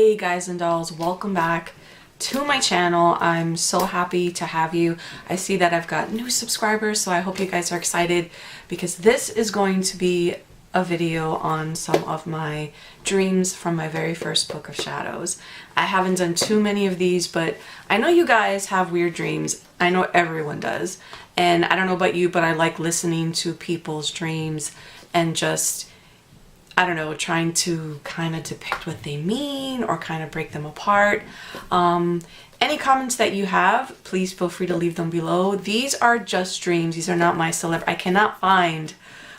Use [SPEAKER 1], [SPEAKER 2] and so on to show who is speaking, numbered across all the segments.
[SPEAKER 1] Hey guys and dolls, welcome back to my channel. I'm so happy to have you. I see that I've got new subscribers, so I hope you guys are excited because this is going to be a video on some of my dreams from my very first book of shadows. I haven't done too many of these, but I know you guys have weird dreams. I know everyone does. And I don't know about you, but I like listening to people's dreams and just, I don't know, trying to kind of depict what they mean or kind of break them apart. Any comments that you have, please feel free to leave them below. These are just dreams. These are not my I cannot find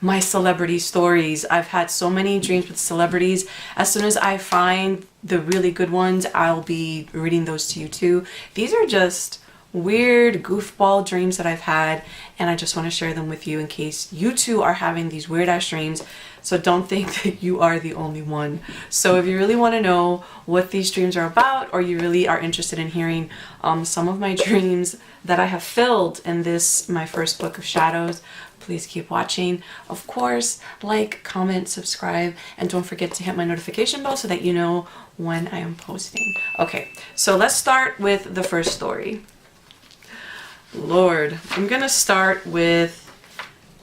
[SPEAKER 1] my celebrity stories. I've had so many dreams with celebrities. As soon as I find the really good ones, I'll be reading those to you too. These are just weird goofball dreams that I've had, and I just want to share them with you in case you too are having these weird ass dreams. So don't think that you are the only one. So if you really want to know what these dreams are about, or you really are interested in hearing some of my dreams that I have filled in this, my first book of shadows, please keep watching. Of course, like, comment, subscribe, and don't forget to hit my notification bell so that you know when I am posting. Okay, so let's start with the first story. Lord, I'm gonna start with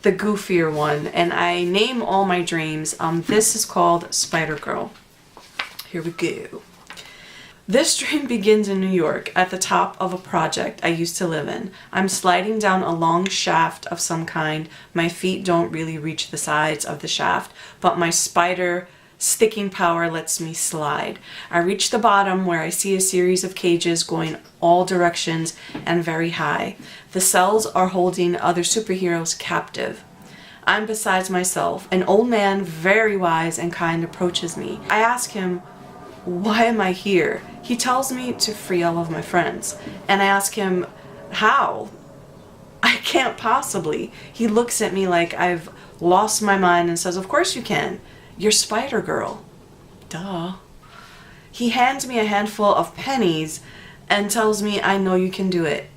[SPEAKER 1] the goofier one, and I name all my dreams. This is called Spider Girl. Here we go. This dream begins in New York at the top of a project I used to live in. I'm sliding down a long shaft of some kind. My feet don't really reach the sides of the shaft, but my spider sticking power lets me slide. I reach the bottom where I see a series of cages going all directions and very high. The cells are holding other superheroes captive. I'm besides myself. An old man, very wise and kind, approaches me. I ask him, why am I here? He tells me to free all of my friends. And I ask him, how? I can't possibly. He looks at me like I've lost my mind and says, of course you can. You're Spider Girl. Duh. He hands me a handful of pennies and tells me, I know you can do it.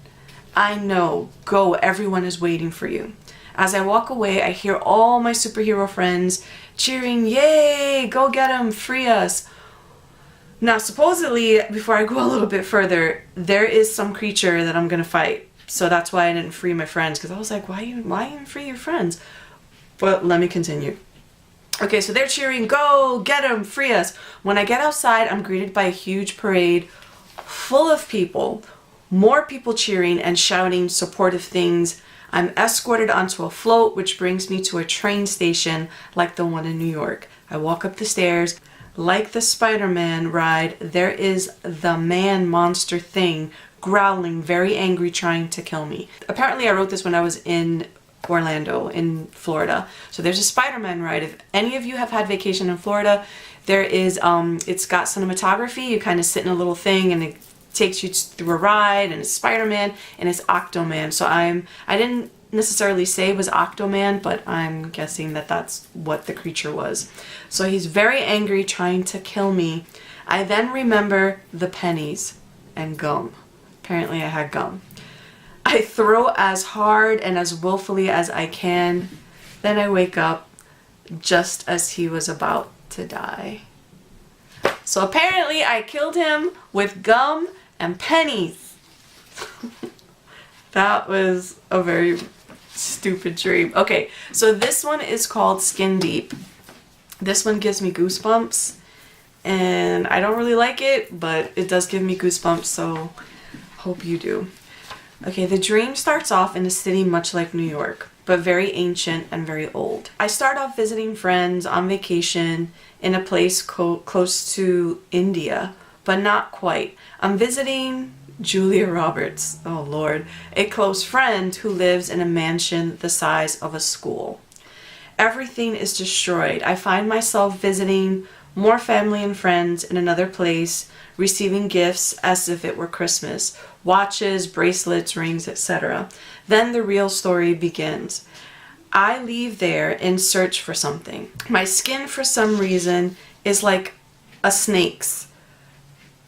[SPEAKER 1] I know. Go. Everyone is waiting for you. As I walk away, I hear all my superhero friends cheering, yay, go get him, free us. Now, supposedly, before I go a little bit further, there is some creature that I'm going to fight. So that's why I didn't free my friends, because I was like, why even free your friends? But let me continue. Okay, so they're cheering, go, get him, free us. When I get outside, I'm greeted by a huge parade full of people, more people cheering and shouting supportive things. I'm escorted onto a float, which brings me to a train station like the one in New York. I walk up the stairs. Like the Spider-Man ride, there is the man monster thing growling, very angry, trying to kill me. Apparently, I wrote this when I was in Orlando in Florida. So there's a Spider-Man ride. If any of you have had vacation in Florida, there is it's got cinematography. You kind of sit in a little thing and it takes you through a ride, and it's Spider-Man and it's Octoman. So I didn't necessarily say it was Octoman, but I'm guessing that that's what the creature was. So he's very angry, trying to kill me. I then remember the pennies and gum. Apparently I had gum. I throw as hard and as willfully as I can. Then I wake up just as he was about to die. So apparently I killed him with gum and pennies. That was a very stupid dream. Okay, so this one is called Skin Deep. This one gives me goosebumps, and I don't really like it, but it does give me goosebumps, so hope you do. Okay, the dream starts off in a city much like New York, but very ancient and very old. I start off visiting friends on vacation in a place close to India, but not quite. I'm visiting Julia Roberts, oh Lord, a close friend who lives in a mansion the size of a school. Everything is destroyed. I find myself visiting more family and friends in another place, receiving gifts as if it were Christmas, watches, bracelets, rings, etc. Then the real story begins. I leave there in search for something. My skin, for some reason, is like a snake's.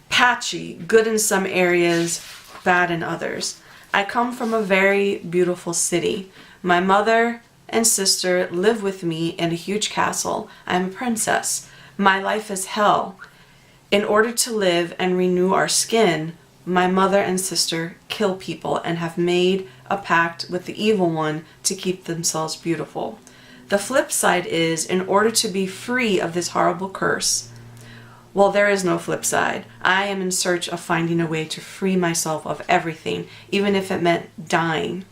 [SPEAKER 1] Patchy, good in some areas, bad in others. I come from a very beautiful city. My mother and sister live with me in a huge castle. I'm a princess. My life is hell. In order to live and renew our skin, my mother and sister kill people and have made a pact with the evil one to keep themselves beautiful. The flip side is, in order to be free of this horrible curse, well, there is no flip side. I am in search of finding a way to free myself of everything, even if it meant dying.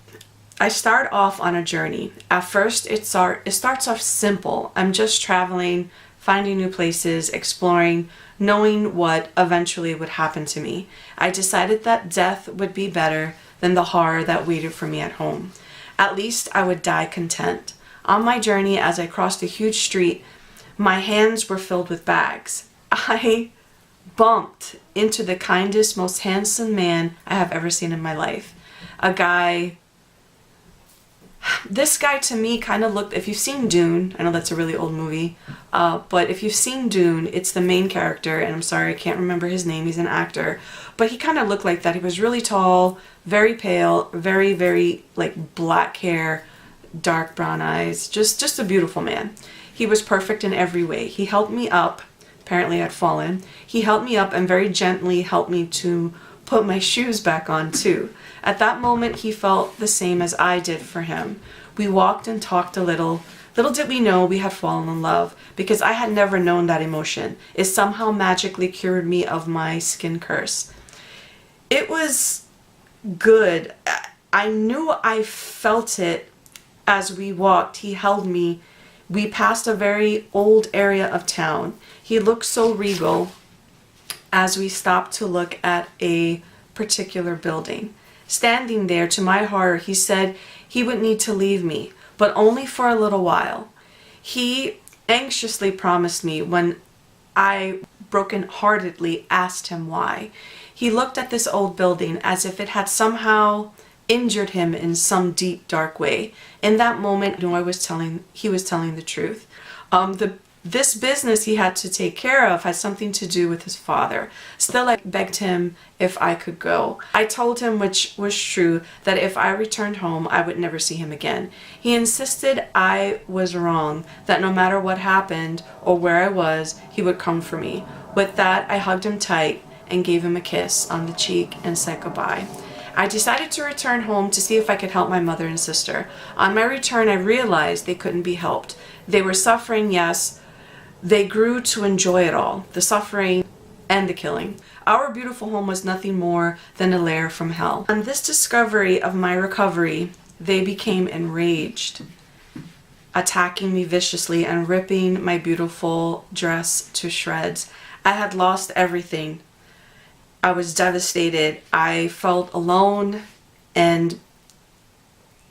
[SPEAKER 1] I start off on a journey. At first, it starts off simple. I'm just traveling, finding new places, exploring, knowing what eventually would happen to me. I decided that death would be better than the horror that waited for me at home. At least I would die content. On my journey, as I crossed a huge street, my hands were filled with bags. I bumped into the kindest, most handsome man I have ever seen in my life. This guy to me kind of looked, if you've seen Dune, I know that's a really old movie, but if you've seen Dune, it's the main character, and I'm sorry, I can't remember his name, he's an actor, but he kind of looked like that. He was really tall, very pale, very, very, like, black hair, dark brown eyes, just a beautiful man. He was perfect in every way. He helped me up. Apparently I'd fallen. He helped me up and very gently helped me to put my shoes back on too. At that moment, he felt the same as I did for him. We walked and talked a little. Little did we know we had fallen in love, because I had never known that emotion. It somehow magically cured me of my skin curse. It was good. I knew I felt it as we walked. He held me. We passed a very old area of town. He looked so regal as we stopped to look at a particular building. Standing there, to my horror, he said he would need to leave me, but only for a little while. He anxiously promised me when I broken-heartedly asked him why. He looked at this old building as if it had somehow injured him in some deep, dark way. In that moment, I knew he was telling the truth. This business he had to take care of had something to do with his father. Still, I begged him if I could go. I told him, which was true, that if I returned home, I would never see him again. He insisted I was wrong, that no matter what happened or where I was, he would come for me. With that, I hugged him tight and gave him a kiss on the cheek and said goodbye. I decided to return home to see if I could help my mother and sister. On my return, I realized they couldn't be helped. They were suffering, yes. They grew to enjoy it all, the suffering and the killing. Our beautiful home was nothing more than a lair from hell. On this discovery of my recovery, they became enraged, attacking me viciously and ripping my beautiful dress to shreds. I had lost everything. I was devastated. I felt alone and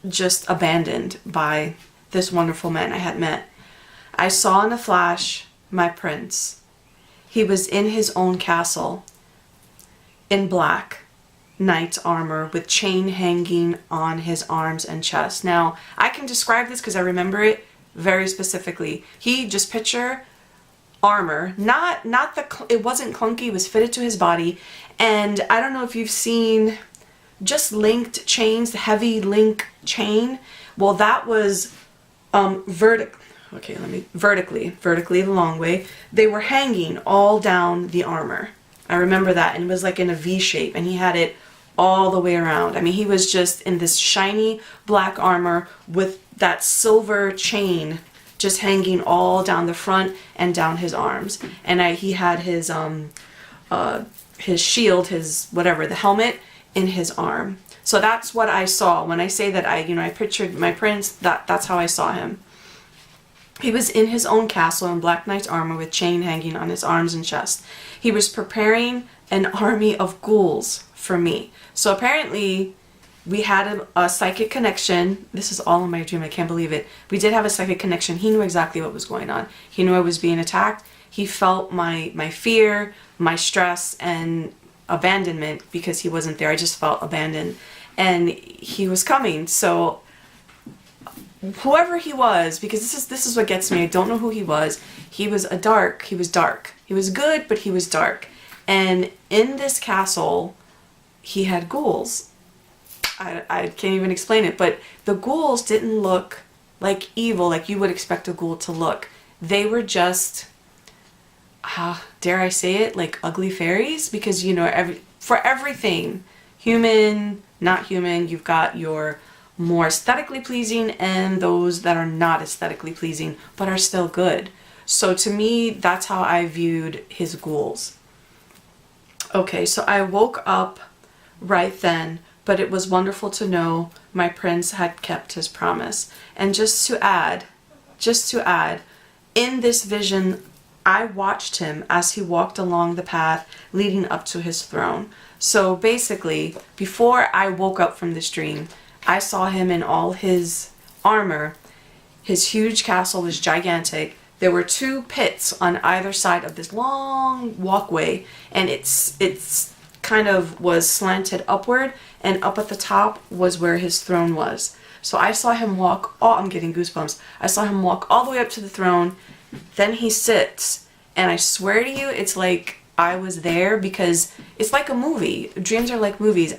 [SPEAKER 1] just abandoned by this wonderful man I had met. I saw in a flash my prince. He was in his own castle, in black knight's armor with chain hanging on his arms and chest. Now, I can describe this because I remember it very specifically. Just picture armor, it wasn't clunky, it was fitted to his body. And I don't know if you've seen just linked chains, the heavy link chain. Well, that was vertically the long way. They were hanging all down the armor. I remember that, and it was like in a V shape, and he had it all the way around. I mean, he was just in this shiny black armor with that silver chain just hanging all down the front and down his arms. And he had his shield, the helmet in his arm. So that's what I saw. When I say that I pictured my prince, that's how I saw him. He was in his own castle in black knight's armor with chain hanging on his arms and chest. He was preparing an army of ghouls for me. So apparently we had a psychic connection. This is all in my dream. I can't believe it. We did have a psychic connection. He knew exactly what was going on. He knew I was being attacked. He felt my fear, my stress, and abandonment because he wasn't there. I just felt abandoned. And he was coming. So whoever he was, because this is what gets me. I don't know who he was. He was dark. He was good, but he was dark. And in this castle, he had ghouls. I can't even explain it, but the ghouls didn't look like evil, like you would expect a ghoul to look. They were just dare I say it, like ugly fairies, because you know, for everything, human, not human, you've got your more aesthetically pleasing and those that are not aesthetically pleasing but are still good. So to me, that's how I viewed his ghouls. Okay, so I woke up right then, but it was wonderful to know my prince had kept his promise. And just to add, in this vision, I watched him as he walked along the path leading up to his throne. So basically, before I woke up from this dream, I saw him in all his armor. His huge castle was gigantic. There were 2 pits on either side of this long walkway, and it's kind of was slanted upward, and up at the top was where his throne was. So I saw him walk, oh, I'm getting goosebumps. I saw him walk all the way up to the throne, then he sits, and I swear to you, it's like I was there, because it's like a movie. Dreams are like movies.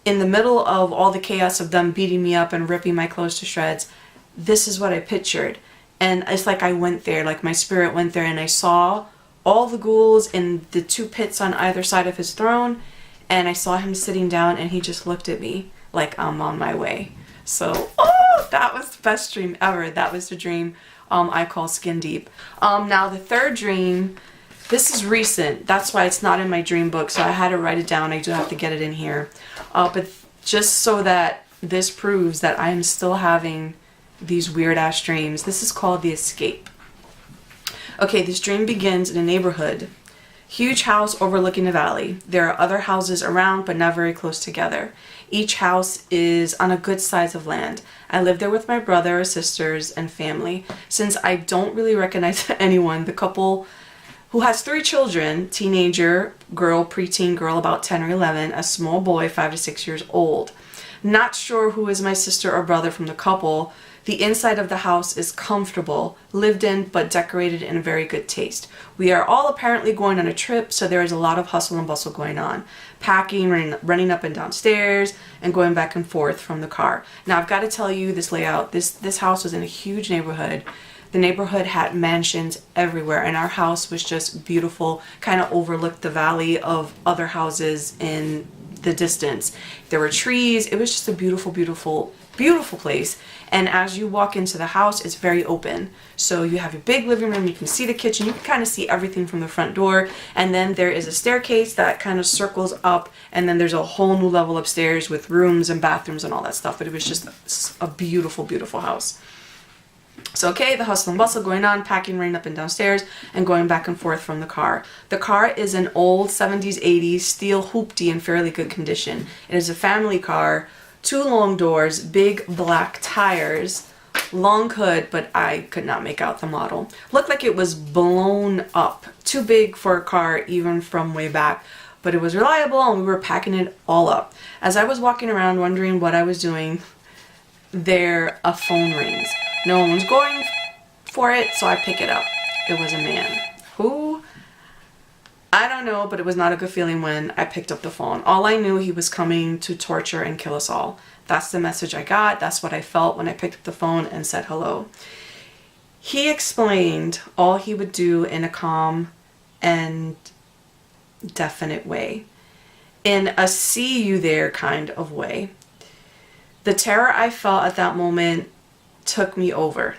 [SPEAKER 1] In the middle of all the chaos of them beating me up and ripping my clothes to shreds, this is what I pictured. And it's like I went there, like my spirit went there, and I saw all the ghouls in the 2 pits on either side of his throne, and I saw him sitting down, and he just looked at me like I'm on my way. So, oh, that was the best dream ever. That was the dream I call skin deep. Now the third dream, this is recent. That's why it's not in my dream book, so I had to write it down. I do have to get it in here. But just so that this proves that I am still having these weird ass dreams. This is called The Escape. Okay, this dream begins in a neighborhood. Huge house overlooking a valley. There are other houses around, but not very close together. Each house is on a good size of land. I live there with my brother, sisters, and family. Since I don't really recognize anyone, the couple who has 3 children, teenager girl, preteen girl about 10 or 11, a small boy 5 to 6 years old. Not sure who is my sister or brother from the couple. The inside of the house is comfortable, lived in, but decorated in very good taste. We are all apparently going on a trip, so there is a lot of hustle and bustle going on. Packing, running up and down stairs, and going back and forth from the car. Now I've got to tell you this layout. This house was in a huge neighborhood. The neighborhood had mansions everywhere, and our house was just beautiful, kind of overlooked the valley of other houses in the distance. There were trees. It was just a beautiful, beautiful, beautiful place. And as you walk into the house, it's very open. So you have your big living room, you can see the kitchen, you can kind of see everything from the front door. And then there is a staircase that kind of circles up, and then there's a whole new level upstairs with rooms and bathrooms and all that stuff. But it was just a beautiful, beautiful house. So okay, the hustle and bustle going on, packing, running up and downstairs, and going back and forth from the car. The car is an old 70s, 80s steel hoopty in fairly good condition. It is a family car, 2 long doors, big black tires, long hood, but I could not make out the model. Looked like it was blown up, too big for a car even from way back, but it was reliable and we were packing it all up. As I was walking around wondering what I was doing, a phone rings. No one was going for it, so I pick it up. It was a man. Who? I don't know, but it was not a good feeling when I picked up the phone. All I knew, he was coming to torture and kill us all. That's the message I got. That's what I felt when I picked up the phone and said hello. He explained all he would do in a calm and definite way. In a see you there kind of way. The terror I felt at that moment took me over.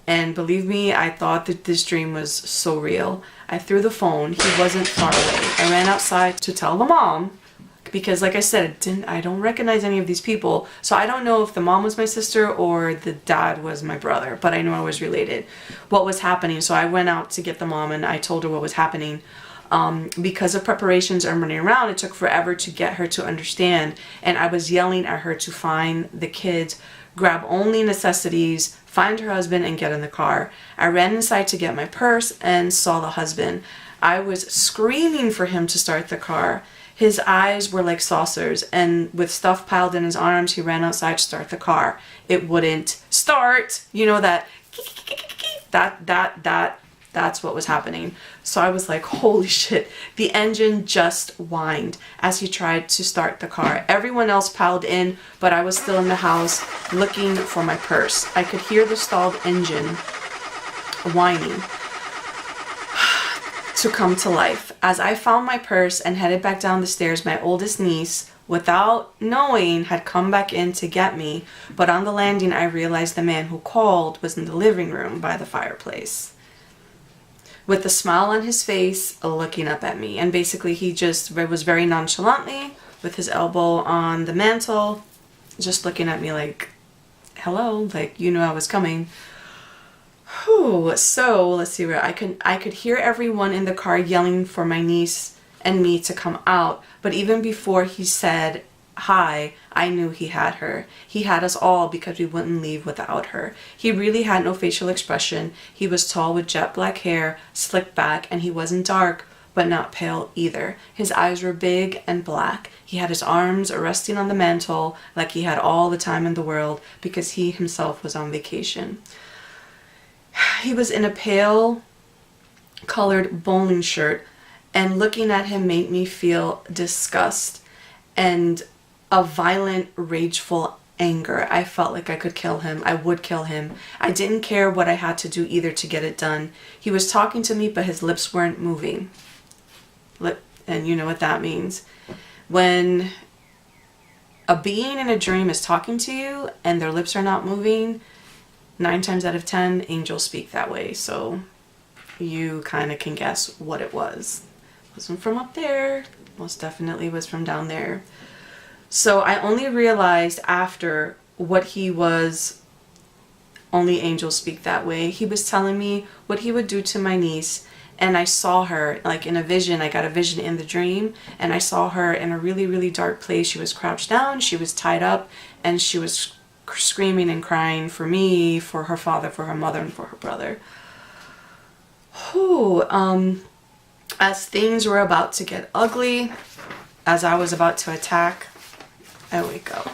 [SPEAKER 1] And believe me, I thought that this dream was so real. I threw the phone. He wasn't far away. I ran outside to tell the mom, because like I said, I don't recognize any of these people. So I don't know if the mom was my sister or the dad was my brother, but I know I was related. What was happening? So I went out to get the mom and I told her what was happening. Because of preparations and running around, it took forever to get her to understand. And I was yelling at her to find the kids, grab only necessities, find her husband, and get in the car. I ran inside to get my purse and saw the husband. I was screaming for him to start the car. His eyes were like saucers, and with stuff piled in his arms, he ran outside to start the car. It wouldn't start. You know that's what was happening. So I was like, holy shit. The engine just whined as he tried to start the car. Everyone else piled in, but I was still in the house looking for my purse. I could hear the stalled engine whining. to come to life. As I found my purse and headed back down the stairs, my oldest niece, without knowing, had come back in to get me, but on the landing I realized the man who called was in the living room by the fireplace, with a smile on his face, looking up at me. And basically he just was very nonchalantly, with his elbow on the mantle, just looking at me like, hello, like, you knew I was coming. Whew. So let's see, where I could hear everyone in the car yelling for my niece and me to come out. But even before he said hi, I knew he had her. He had us all because we wouldn't leave without her. He really had no facial expression. He was tall with jet black hair, slicked back, and he wasn't dark, but not pale either. His eyes were big and black. He had his arms resting on the mantle like he had all the time in the world because he himself was on vacation. He was in a pale colored bowling shirt, and looking at him made me feel disgust and a violent, rageful anger. I felt like I could kill him. I would kill him. I didn't care what I had to do either to get it done. He was talking to me, but his lips weren't moving. And you know what that means. When a being in a dream is talking to you and their lips are not moving, 9 times out of 10, angels speak that way. So you kind of can guess what it was. It wasn't from up there. Most definitely was from down there. So I only realized after what he was, only angels speak that way. He was telling me what he would do to my niece, and I saw her like in a vision. I got a vision in the dream, and I saw her in a really, really dark place. She was crouched down, she was tied up, and she was screaming and crying for me, for her father, for her mother, and for her brother. Whew. As things were about to get ugly, as I was about to attack, I wake up.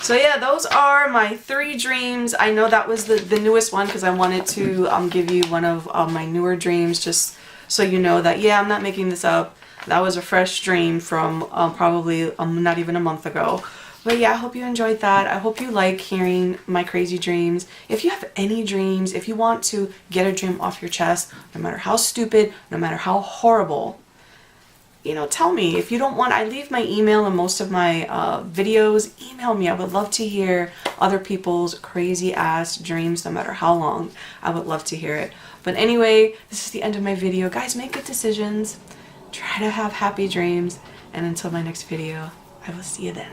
[SPEAKER 1] So yeah, those are my 3 dreams. I know that was the newest one because I wanted to give you one of my newer dreams, just so you know that, yeah, I'm not making this up. That was a fresh dream from probably not even a month ago. But yeah, I hope you enjoyed that. I hope you like hearing my crazy dreams. If you have any dreams, if you want to get a dream off your chest, no matter how stupid, no matter how horrible, you know, tell me. If you don't want, I leave my email in most of my videos. Email me. I would love to hear other people's crazy ass dreams, no matter how long. I would love to hear it. But anyway, this is the end of my video. Guys, make good decisions. Try to have happy dreams. And until my next video, I will see you then.